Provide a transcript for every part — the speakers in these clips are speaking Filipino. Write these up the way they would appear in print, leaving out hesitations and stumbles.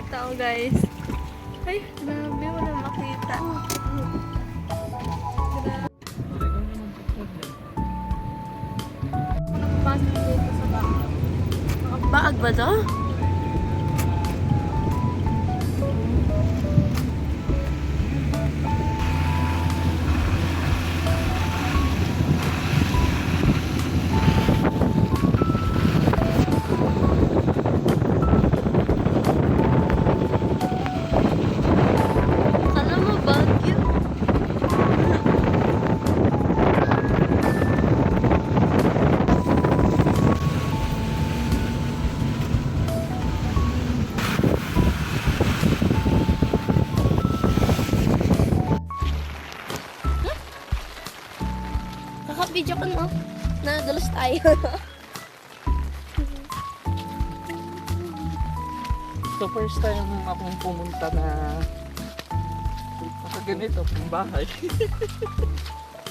tao guys. Ay, grabe, wala makita. Grabe. Ako nakapasok dito sa baag. Baag ba to? Video ko no, nadalas tayo. So first time akong pumunta na ganito, pang bahay.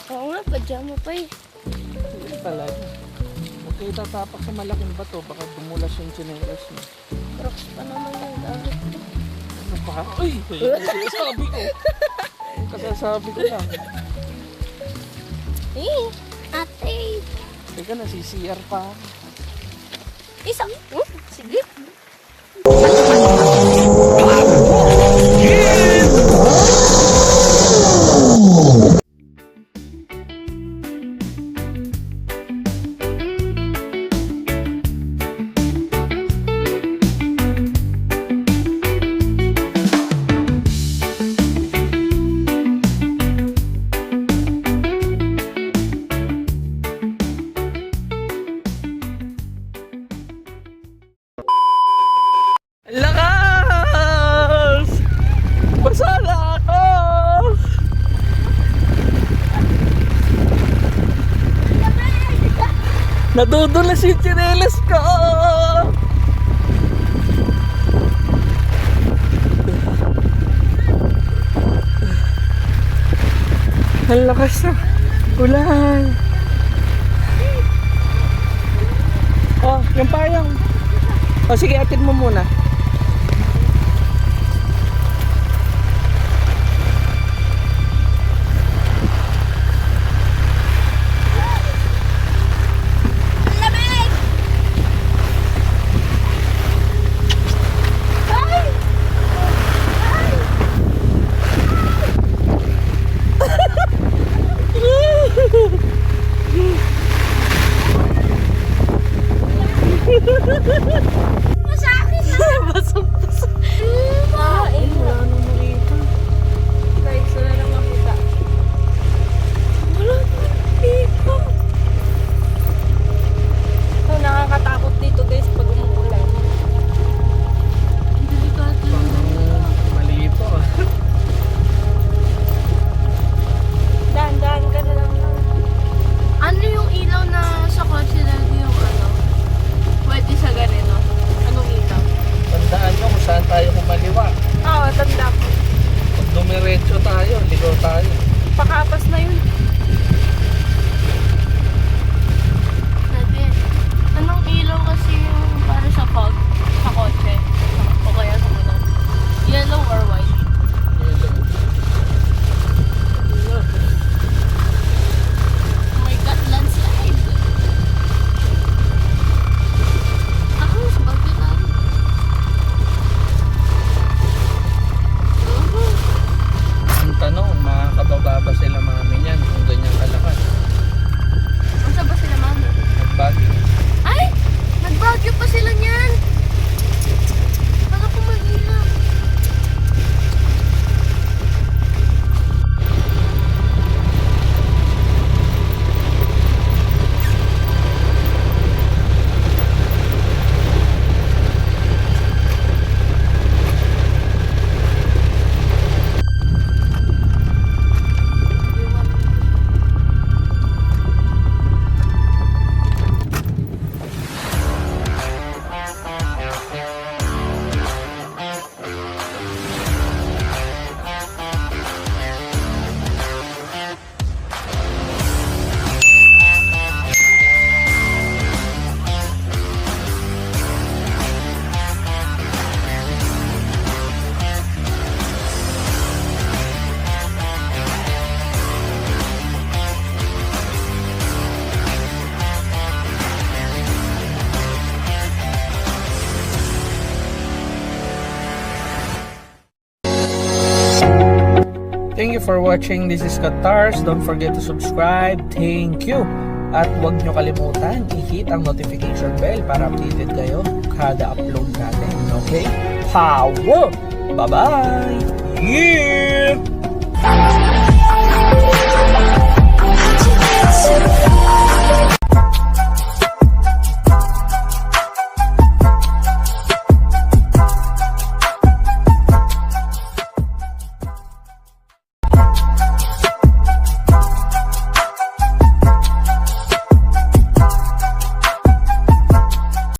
Oo nga, pajama pa eh. Hindi talaga. Huwag kayo tatapak sa malaking bato, baka dumulas yung tsinelas mo. Crocs pa naman yung gamit ko. Ano ba? Uy! Sabi ko. Kasasabi ko lang. Eh, ate. Teka, nasi-CR pa. Isa. Sige. Lakas! Basa na ako! Nadudulas yung tsinelas ko! Ang lakas na ulan! Oh, yung payong! O sige, atid mo muna. Masakit na! Basang-basang. Wala nang makita. Guys, wala nang makita. Wala nang makita. So, nakakatakot dito guys pag umuulan. Delikado lang. Mali ito. Dahan-dahan ka na lang. Ano yung ilaw na sa kotse lagi yung ano? Pwede sa ganito. Anong ilaw? Tandaan nyo kung saan tayo kumaliwa. Oo, tanda ko. Pag dumiretso tayo, ligaw tayo. Pakapas na yun. Sabi, anong ilaw kasi yung para sa fog? Sa kotse? O kaya sa motor? Yellow or white? Yellow. Oh my God, landslide! Ako, sa bagay tayo. Ang tanong, makakababa ba sila mami niyan kung ganyan kalakas? Asa ba sila mami? Nagbagyo. Ay! Nagbagyo pa sila niyan! Thank you for watching. This is Katars. Don't forget to subscribe. Thank you. At huwag nyo kalimutan, i-hit ang notification bell para updated kayo kada upload natin. Okay? Power! Bye-bye! Yeah!